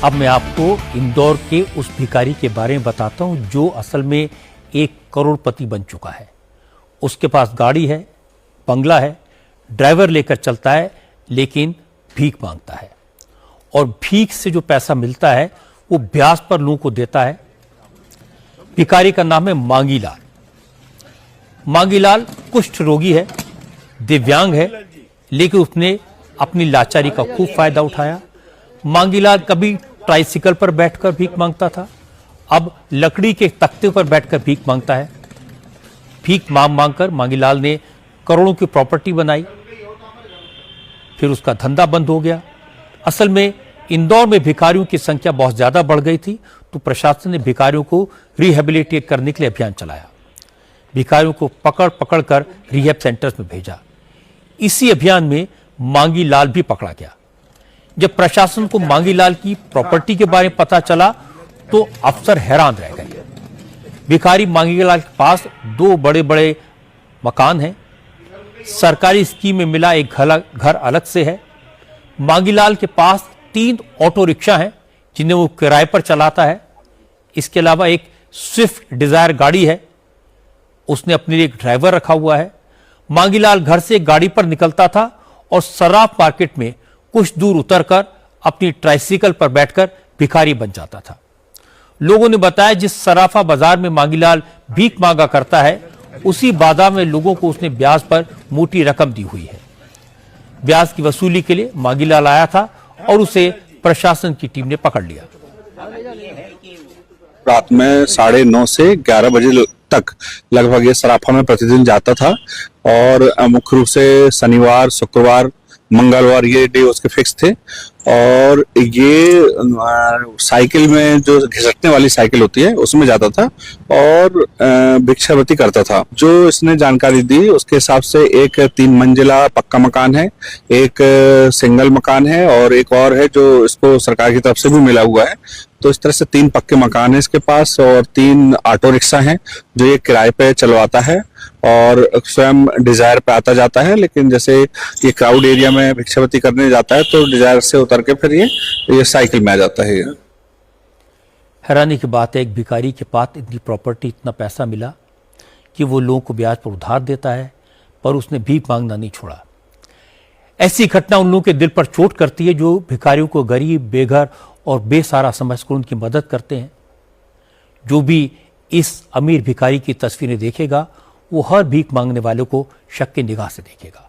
अब मैं आपको इंदौर के उस भिखारी के बारे में बताता हूं जो असल में 1 करोड़पति बन चुका है। उसके पास गाड़ी है, बंगला है, ड्राइवर लेकर चलता है, लेकिन भीख मांगता है और भीख से जो पैसा मिलता है वो ब्याज पर लोगों को देता है। भिखारी का नाम है मांगीलाल। मांगीलाल कुष्ठ रोगी है, दिव्यांग है, लेकिन उसने अपनी लाचारी का खूब फायदा उठाया। मांगीलाल कभी ट्राइसिकल पर बैठकर भीख मांगता था, अब लकड़ी के तख्ते पर बैठकर भीख मांगता है। भीख मांग मांगकर मांगीलाल ने करोड़ों की प्रॉपर्टी बनाई, फिर उसका धंधा बंद हो गया। असल में इंदौर में भिखारियों की संख्या बहुत ज्यादा बढ़ गई थी, तो प्रशासन ने भिखारियों को रिहेबिलिटेट करने के लिए अभियान चलाया। भिखारियों को पकड़ पकड़ कर रिहेब सेंटर्स में भेजा। इसी अभियान में मांगीलाल भी पकड़ा गया। जब प्रशासन को मांगीलाल की प्रॉपर्टी के बारे में पता चला तो अफसर हैरान रह गए। भिखारी मांगीलाल के पास 2 बड़े बड़े मकान हैं, सरकारी स्कीम में मिला एक घर अलग से है। मांगीलाल के पास 3 ऑटो रिक्शा हैं जिन्हें वो किराए पर चलाता है। इसके अलावा एक स्विफ्ट डिजायर गाड़ी है, उसने अपने लिए एक ड्राइवर रखा हुआ है। मांगीलाल घर से गाड़ी पर निकलता था और सराफ मार्केट में कुछ दूर उतरकर अपनी ट्राइसिकल पर बैठकर भिखारी बन जाता था। लोगों ने बताया जिस सराफा बाजार में मांगीलाल भीख मांगा करता है, उसी बाजार में लोगों को उसने ब्याज पर मोटी रकम दी हुई है। ब्याज की वसूली के लिए मांगीलाल आया था और उसे प्रशासन की टीम ने पकड़ लिया। रात में 9:30 से 11 बजे तक लगभग ये सराफा में प्रतिदिन जाता था और मुख्य रूप से शनिवार, शुक्रवार, मंगलवार ये डे उसके फिक्स थे। और ये साइकिल में जो घिसटने वाली साइकिल होती है उसमें जाता था और भिक्षावृत्ति करता था। जो इसने जानकारी दी उसके हिसाब से एक 3 मंजिला पक्का मकान है, एक सिंगल मकान है और एक और है जो इसको सरकार की तरफ से भी मिला हुआ है। तो इस तरह से 3 पक्के मकान है इसके पास और 3 ऑटो रिक्शा हैं जो ये किराए पे चलवाता है और स्वयं डिजायर पे आता जाता है। लेकिन जैसे ये क्राउड एरिया में भिक्षावृत्ति करने जाता है तो डिजायर से उतर के फिर ये साइकिल में आ जाता है। हैरानी की बात है, एक भिखारी के पास इतनी प्रॉपर्टी, इतना पैसा मिला कि वो लोगों को ब्याज पर उधार देता है, पर उसने भीख मांगना नहीं छोड़ा। ऐसी घटना उन लोगों के दिल पर चोट करती है जो भिखारियों को गरीब, बेघर और बेसहारा समझकर उनकी मदद करते हैं। जो भी इस अमीर भिखारी की तस्वीरें देखेगा वो हर भीख मांगने वाले को शक की निगाह से देखेगा।